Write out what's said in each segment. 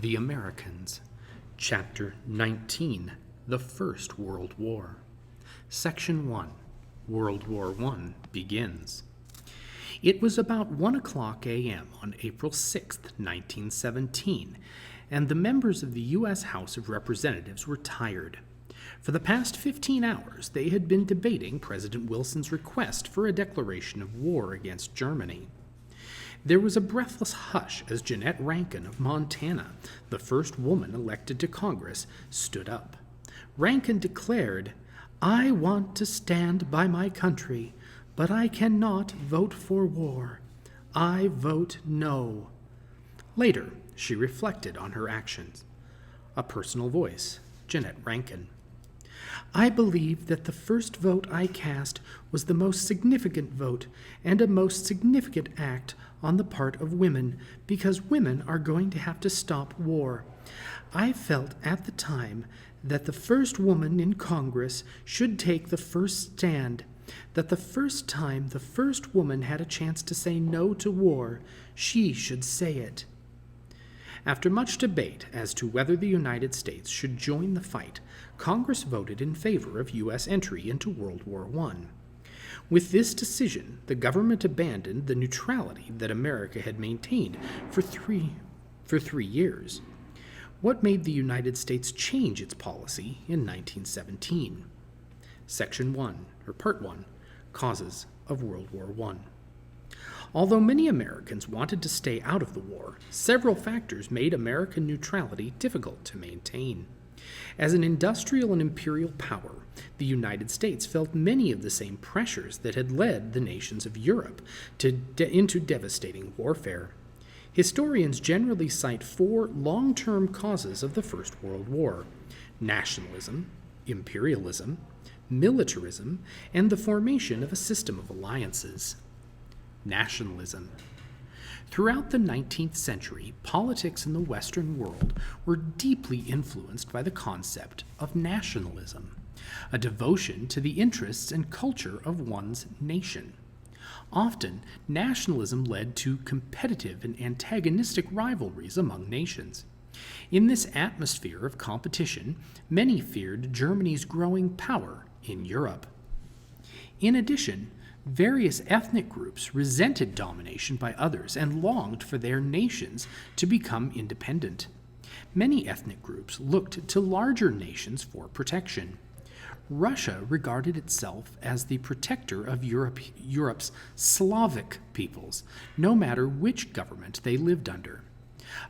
The Americans, Chapter 19, The First World War. Section 1, World War I begins. It was about 1:00 a.m. on April 6, 1917, and the members of the U.S. House of Representatives were tired. For the past 15 hours, they had been debating President Wilson's request for a declaration of war against Germany. There was a breathless hush as Jeannette Rankin of Montana, the first woman elected to Congress, stood up. Rankin declared, "I want to stand by my country, but I cannot vote for war. I vote no." Later, she reflected on her actions. A personal voice, Jeannette Rankin. "I believe that the first vote I cast was the most significant vote and a most significant act on the part of women, because women are going to have to stop war. I felt at the time that the first woman in Congress should take the first stand, that the first time the first woman had a chance to say no to war, she should say it." After much debate as to whether the United States should join the fight, Congress voted in favor of U.S. entry into World War I. With this decision, the government abandoned the neutrality that America had maintained for three years. What made the United States change its policy in 1917? Section 1, or Part 1, Causes of World War I. Although many Americans wanted to stay out of the war, several factors made American neutrality difficult to maintain. As an industrial and imperial power, the United States felt many of the same pressures that had led the nations of Europe into devastating warfare. Historians generally cite four long-term causes of the First World War: nationalism, imperialism, militarism, and the formation of a system of alliances. Nationalism. Throughout the 19th century, politics in the Western world were deeply influenced by the concept of nationalism, a devotion to the interests and culture of one's nation. Often, nationalism led to competitive and antagonistic rivalries among nations. In this atmosphere of competition, many feared Germany's growing power in Europe. In addition, various ethnic groups resented domination by others and longed for their nations to become independent. Many ethnic groups looked to larger nations for protection. Russia regarded itself as the protector of Europe's Slavic peoples, no matter which government they lived under.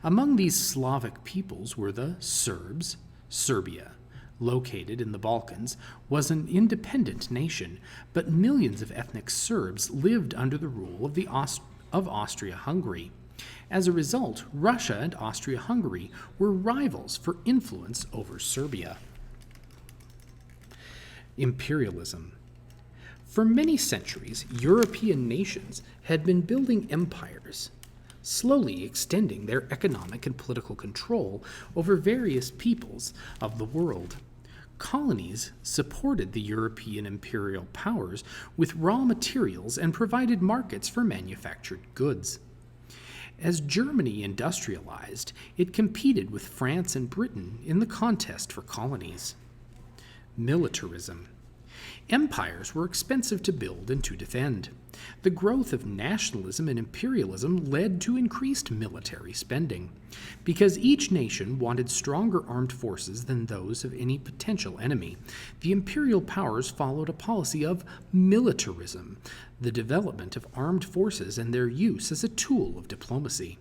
Among these Slavic peoples were the Serbs. Serbia, located in the Balkans, was an independent nation, but millions of ethnic Serbs lived under the rule of Austria-Hungary. As a result, Russia and Austria-Hungary were rivals for influence over Serbia. Imperialism. For many centuries, European nations had been building empires, slowly extending their economic and political control over various peoples of the world. Colonies supported the European imperial powers with raw materials and provided markets for manufactured goods. As Germany industrialized, it competed with France and Britain in the contest for colonies. Militarism. Empires were expensive to build and to defend. The growth of nationalism and imperialism led to increased military spending. Because each nation wanted stronger armed forces than those of any potential enemy, the imperial powers followed a policy of militarism, the development of armed forces and their use as a tool of diplomacy.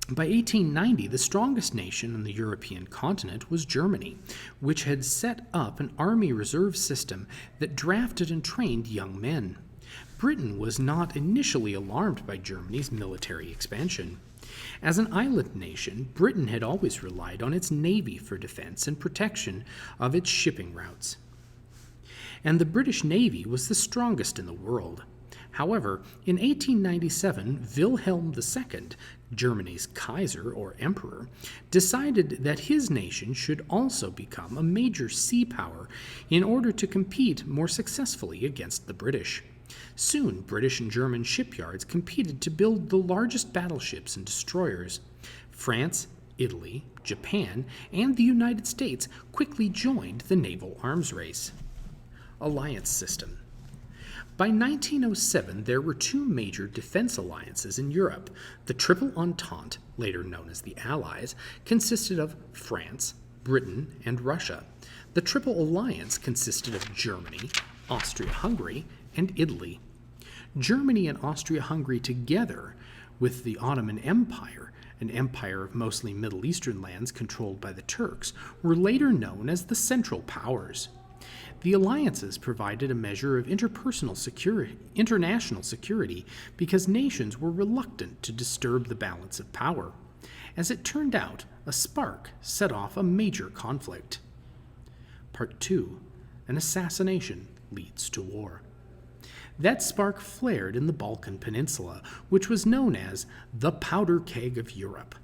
By 1890, the strongest nation on the European continent was Germany, which had set up an army reserve system that drafted and trained young men. Britain was not initially alarmed by Germany's military expansion. As an island nation, Britain had always relied on its navy for defense and protection of its shipping routes. And the British Navy was the strongest in the world. However, in 1897, Wilhelm II, Germany's Kaiser or Emperor, decided that his nation should also become a major sea power in order to compete more successfully against the British. Soon, British and German shipyards competed to build the largest battleships and destroyers. France, Italy, Japan, and the United States quickly joined the naval arms race. Alliance system. By 1907, there were two major defense alliances in Europe. The Triple Entente, later known as the Allies, consisted of France, Britain, and Russia. The Triple Alliance consisted of Germany, Austria-Hungary, and Italy. Germany and Austria-Hungary, together with the Ottoman Empire, an empire of mostly Middle Eastern lands controlled by the Turks, were later known as the Central Powers. The alliances provided a measure of international security because nations were reluctant to disturb the balance of power. As it turned out, a spark set off a major conflict. Part 2. An assassination leads to war. That spark flared in the Balkan Peninsula, which was known as the powder keg of Europe.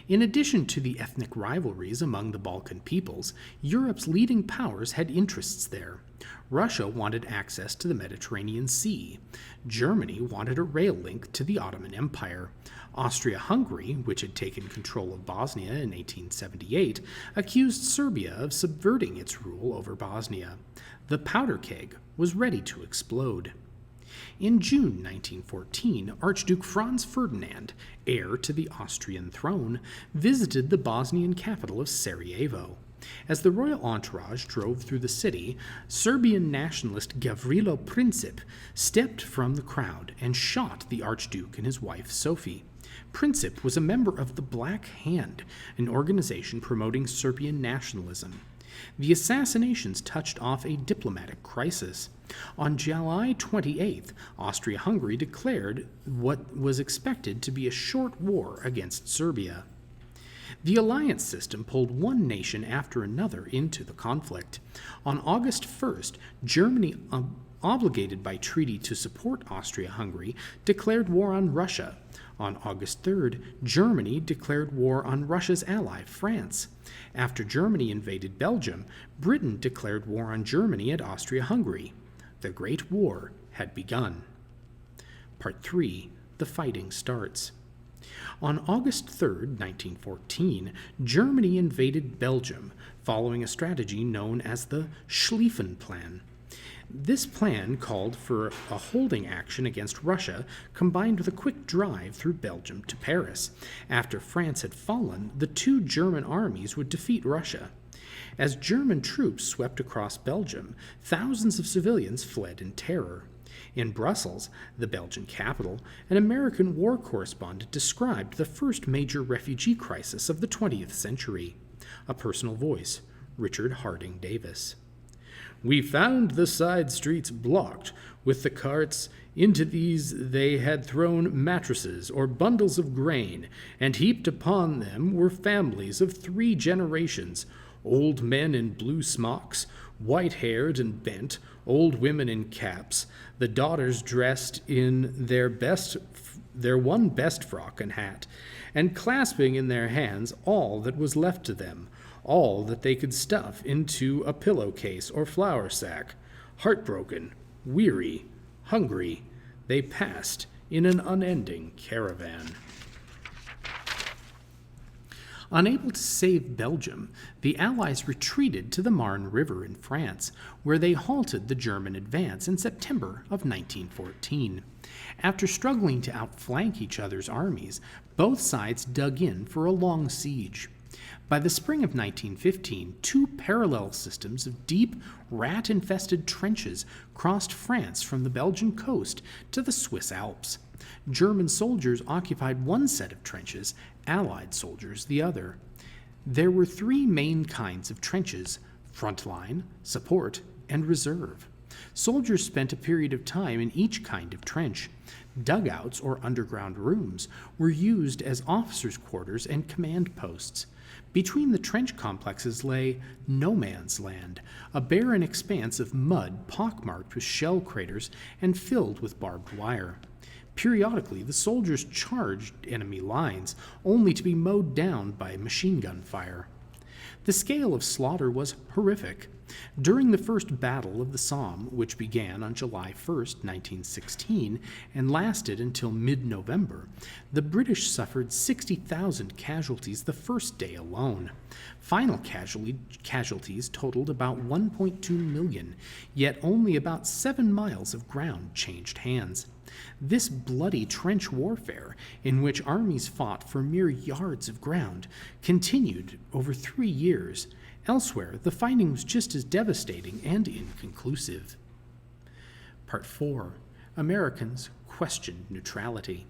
In addition to the ethnic rivalries among the Balkan peoples, Europe's leading powers had interests there. Russia wanted access to the Mediterranean Sea. Germany wanted a rail link to the Ottoman Empire. Austria-Hungary, which had taken control of Bosnia in 1878, accused Serbia of subverting its rule over Bosnia. The powder keg was ready to explode. In June 1914, Archduke Franz Ferdinand, heir to the Austrian throne, visited the Bosnian capital of Sarajevo. As the royal entourage drove through the city, Serbian nationalist Gavrilo Princip stepped from the crowd and shot the Archduke and his wife Sophie. Princip was a member of the Black Hand, an organization promoting Serbian nationalism. The assassinations touched off a diplomatic crisis. On July 28th, Austria-Hungary declared what was expected to be a short war against Serbia. The alliance system pulled one nation after another into the conflict. On August 1st, Germany, obligated by treaty to support Austria-Hungary, declared war on Russia. On August 3rd, Germany declared war on Russia's ally, France. After Germany invaded Belgium, Britain declared war on Germany and Austria-Hungary. The Great War had begun. Part 3. The fighting starts. On August 3, 1914, Germany invaded Belgium, following a strategy known as the Schlieffen Plan. This plan called for a holding action against Russia, combined with a quick drive through Belgium to Paris. After France had fallen, the two German armies would defeat Russia. As German troops swept across Belgium, thousands of civilians fled in terror. In Brussels, the Belgian capital, an American war correspondent described the first major refugee crisis of the 20th century. A personal voice, Richard Harding Davis. "We found the side streets blocked with the carts. Into these they had thrown mattresses or bundles of grain, and heaped upon them were families of 3 generations, old men in blue smocks, white-haired and bent, old women in caps, the daughters dressed in their one best frock and hat, and clasping in their hands all that was left to them, all that they could stuff into a pillowcase or flour sack. Heartbroken, weary, hungry, they passed in an unending caravan." Unable to save Belgium, the Allies retreated to the Marne River in France, where they halted the German advance in September of 1914. After struggling to outflank each other's armies, both sides dug in for a long siege. By the spring of 1915, 2 parallel systems of deep, rat-infested trenches crossed France from the Belgian coast to the Swiss Alps. German soldiers occupied one set of trenches, Allied soldiers the other. There were 3 main kinds of trenches: frontline, support, and reserve. Soldiers spent a period of time in each kind of trench. Dugouts, or underground rooms, were used as officers' quarters and command posts. Between the trench complexes lay no man's land, a barren expanse of mud pockmarked with shell craters and filled with barbed wire. Periodically, the soldiers charged enemy lines, only to be mowed down by machine gun fire. The scale of slaughter was horrific. During the First Battle of the Somme, which began on July 1st, 1916, and lasted until mid-November, the British suffered 60,000 casualties the first day alone. Final casualties totaled about 1.2 million, yet only about 7 miles of ground changed hands. This bloody trench warfare, in which armies fought for mere yards of ground, continued over 3 years. Elsewhere, the fighting was just as devastating and inconclusive. Part 4. Americans questioned neutrality.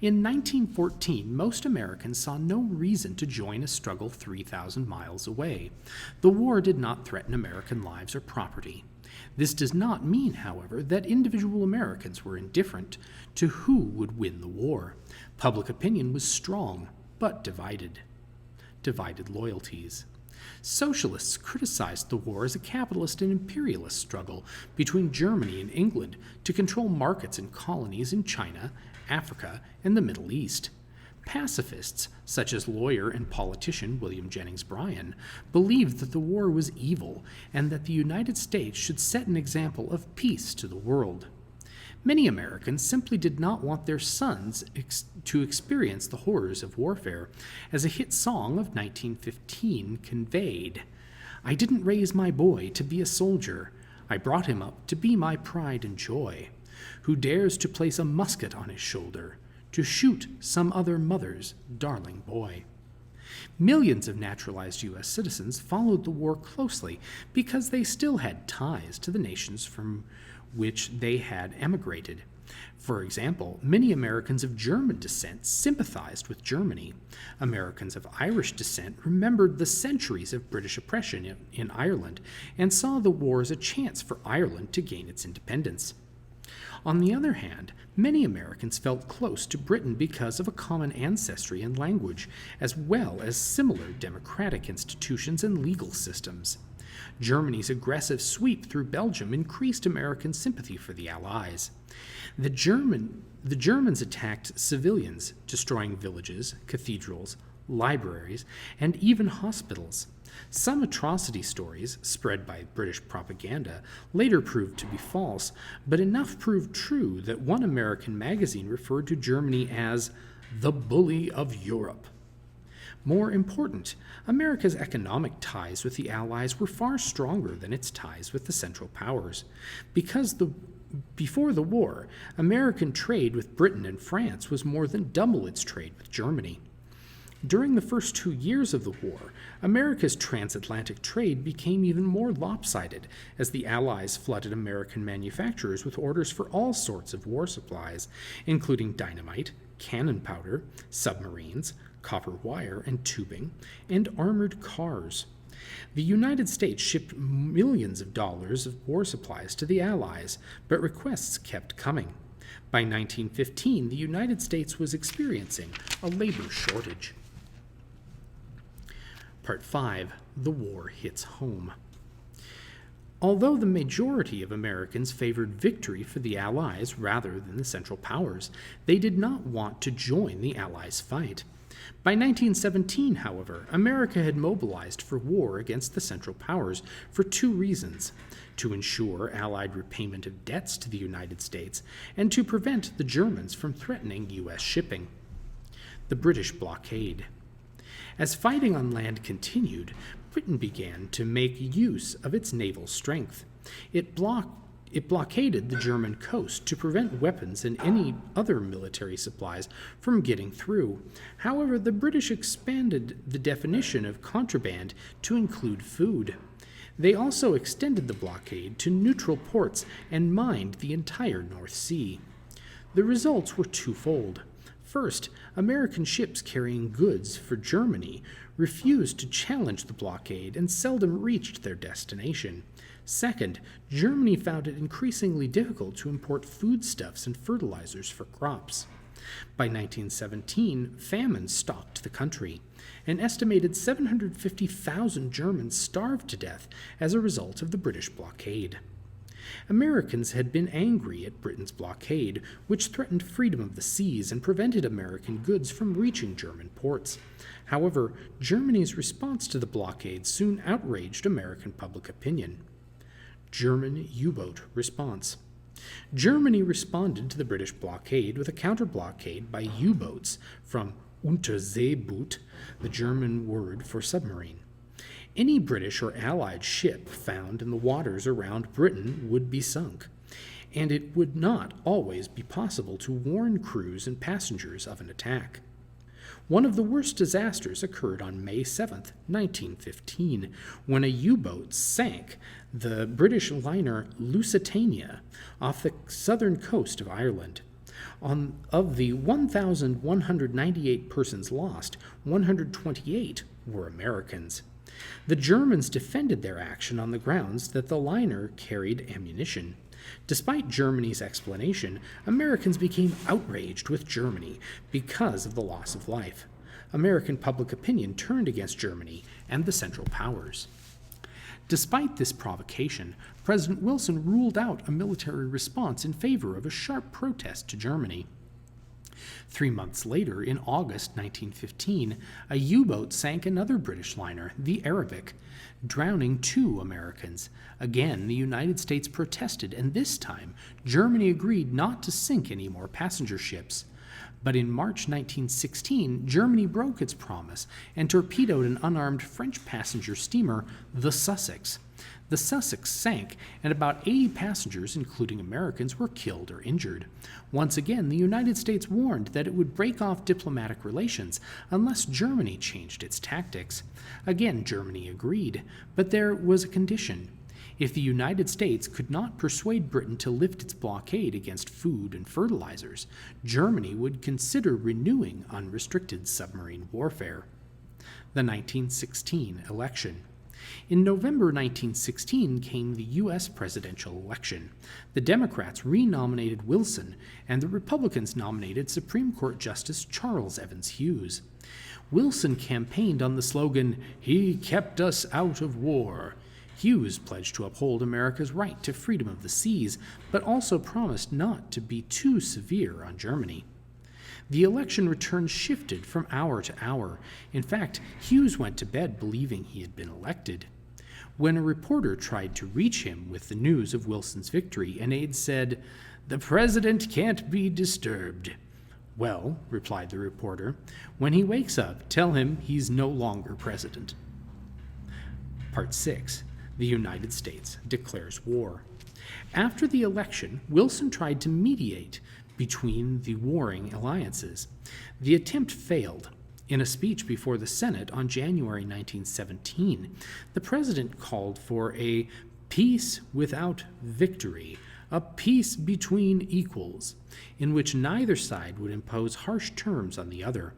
In 1914, most Americans saw no reason to join a struggle 3,000 miles away. The war did not threaten American lives or property. This does not mean, however, that individual Americans were indifferent to who would win the war. Public opinion was strong, but divided loyalties. Socialists criticized the war as a capitalist and imperialist struggle between Germany and England to control markets and colonies in China, Africa, and the Middle East. Pacifists, such as lawyer and politician William Jennings Bryan, believed that the war was evil and that the United States should set an example of peace to the world. Many Americans simply did not want their sons to experience the horrors of warfare, as a hit song of 1915 conveyed. "I didn't raise my boy to be a soldier. I brought him up to be my pride and joy. Who dares to place a musket on his shoulder, to shoot some other mother's darling boy?" Millions of naturalized U.S. citizens followed the war closely because they still had ties to the nations from which they had emigrated. For example, many Americans of German descent sympathized with Germany. Americans of Irish descent remembered the centuries of British oppression in Ireland and saw the war as a chance for Ireland to gain its independence. On the other hand, many Americans felt close to Britain because of a common ancestry and language, as well as similar democratic institutions and legal systems. Germany's aggressive sweep through Belgium increased American sympathy for the Allies. The Germans attacked civilians, destroying villages, cathedrals, libraries, and even hospitals. Some atrocity stories, spread by British propaganda, later proved to be false, but enough proved true that one American magazine referred to Germany as the bully of Europe. More important, America's economic ties with the Allies were far stronger than its ties with the Central Powers. Before the war, American trade with Britain and France was more than double its trade with Germany. During the first 2 years of the war, America's transatlantic trade became even more lopsided as the Allies flooded American manufacturers with orders for all sorts of war supplies, including dynamite, cannon powder, submarines, copper wire and tubing, and armored cars. The United States shipped millions of dollars of war supplies to the Allies, but requests kept coming. By 1915, the United States was experiencing a labor shortage. Part 5. The war hits home. Although the majority of Americans favored victory for the Allies rather than the Central Powers, they did not want to join the Allies' fight. By 1917, however, America had mobilized for war against the Central Powers for 2 reasons: to ensure Allied repayment of debts to the United States and to prevent the Germans from threatening U.S. shipping. The British blockade. As fighting on land continued, Britain began to make use of its naval strength. It blockaded the German coast to prevent weapons and any other military supplies from getting through. However, the British expanded the definition of contraband to include food. They also extended the blockade to neutral ports and mined the entire North Sea. The results were twofold. First, American ships carrying goods for Germany refused to challenge the blockade and seldom reached their destination. Second, Germany found it increasingly difficult to import foodstuffs and fertilizers for crops. By 1917, famine stalked the country. An estimated 750,000 Germans starved to death as a result of the British blockade. Americans had been angry at Britain's blockade, which threatened freedom of the seas and prevented American goods from reaching German ports. However, Germany's response to the blockade soon outraged American public opinion. German U-boat response. Germany responded to the British blockade with a counter-blockade by U-boats from Unterseeboot, the German word for submarine. Any British or Allied ship found in the waters around Britain would be sunk, and it would not always be possible to warn crews and passengers of an attack. One of the worst disasters occurred on May 7, 1915, when a U-boat sank the British liner Lusitania off the southern coast of Ireland. Of the 1,198 persons lost, 128 were Americans. The Germans defended their action on the grounds that the liner carried ammunition. Despite Germany's explanation, Americans became outraged with Germany because of the loss of life. American public opinion turned against Germany and the Central Powers. Despite this provocation, President Wilson ruled out a military response in favor of a sharp protest to Germany. 3 months later, in August 1915, a U-boat sank another British liner, the Arabic, drowning 2 Americans. Again, the United States protested, and this time, Germany agreed not to sink any more passenger ships. But in March 1916, Germany broke its promise and torpedoed an unarmed French passenger steamer, the Sussex. The Sussex sank, and about 80 passengers, including Americans, were killed or injured. Once again, the United States warned that it would break off diplomatic relations unless Germany changed its tactics. Again, Germany agreed, but there was a condition. If the United States could not persuade Britain to lift its blockade against food and fertilizers, Germany would consider renewing unrestricted submarine warfare. The 1916 election. In November 1916 came the U.S. presidential election. The Democrats renominated Wilson, and the Republicans nominated Supreme Court Justice Charles Evans Hughes. Wilson campaigned on the slogan, "He kept us out of war." Hughes pledged to uphold America's right to freedom of the seas, but also promised not to be too severe on Germany. The election returns shifted from hour to hour. In fact, Hughes went to bed believing he had been elected. When a reporter tried to reach him with the news of Wilson's victory, an aide said, "The president can't be disturbed." "Well," replied the reporter, "when he wakes up, tell him he's no longer president." Part 6. The United States declares war. After the election, Wilson tried to mediate between the warring alliances. The attempt failed. In a speech before the Senate on January 1917, the president called for a peace without victory, a peace between equals, in which neither side would impose harsh terms on the other.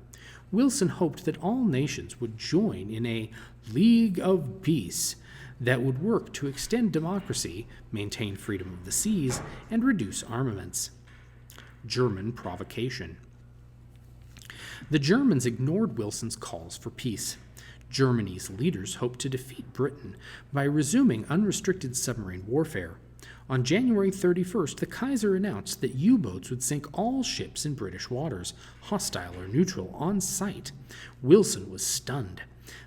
Wilson hoped that all nations would join in a League of Peace that would work to extend democracy, maintain freedom of the seas, and reduce armaments. German provocation. The Germans ignored Wilson's calls for peace. Germany's leaders hoped to defeat Britain by resuming unrestricted submarine warfare. On January 31st, the Kaiser announced that U-boats would sink all ships in British waters, hostile or neutral, on sight. Wilson was stunned.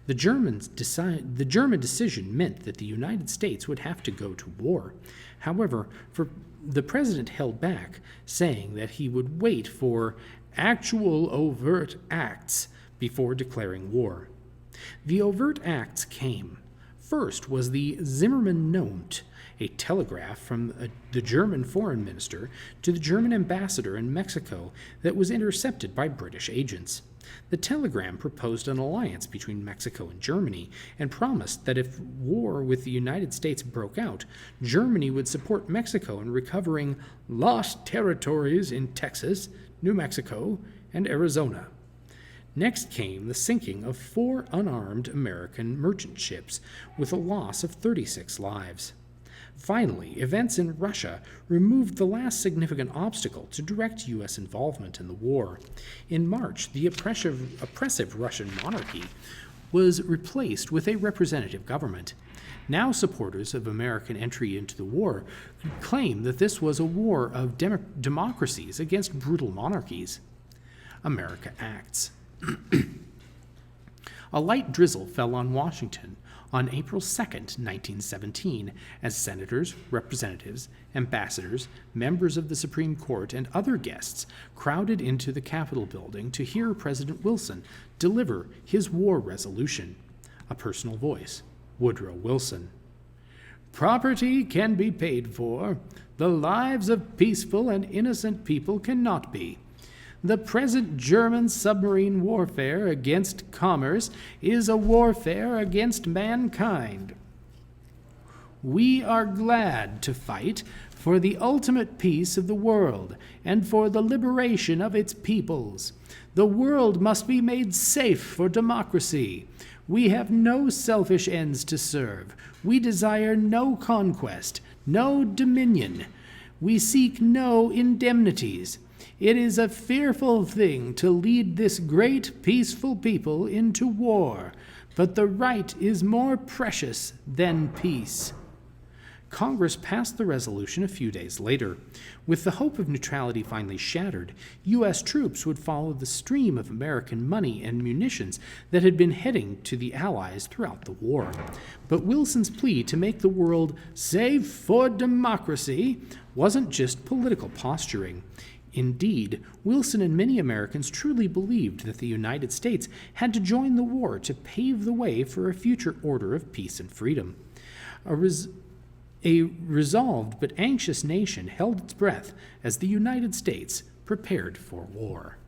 The German decision meant that the United States would have to go to war. However, the president held back, saying that he would wait for actual overt acts before declaring war. The overt acts came. First was the Zimmermann Note, a telegraph from the German foreign minister to the German ambassador in Mexico that was intercepted by British agents. The telegram proposed an alliance between Mexico and Germany and promised that if war with the United States broke out, Germany would support Mexico in recovering lost territories in Texas, New Mexico, and Arizona. Next came the sinking of 4 unarmed American merchant ships with a loss of 36 lives. Finally, events in Russia removed the last significant obstacle to direct U.S. involvement in the war. In March, the oppressive Russian monarchy was replaced with a representative government. Now supporters of American entry into the war could claim that this was a war of democracies against brutal monarchies. America Acts. A light drizzle fell on Washington on April 2, 1917, as senators, representatives, ambassadors, members of the Supreme Court, and other guests crowded into the Capitol building to hear President Wilson deliver his war resolution. A personal voice, Woodrow Wilson. Property can be paid for. The lives of peaceful and innocent people cannot be. The present German submarine warfare against commerce is a warfare against mankind. We are glad to fight for the ultimate peace of the world and for the liberation of its peoples. The world must be made safe for democracy. We have no selfish ends to serve. We desire no conquest, no dominion. We seek no indemnities. It is a fearful thing to lead this great peaceful people into war, but the right is more precious than peace. Congress passed the resolution a few days later. With the hope of neutrality finally shattered, U.S. troops would follow the stream of American money and munitions that had been heading to the Allies throughout the war. But Wilson's plea to make the world safe for democracy wasn't just political posturing. Indeed, Wilson and many Americans truly believed that the United States had to join the war to pave the way for a future order of peace and freedom. A resolved but anxious nation held its breath as the United States prepared for war.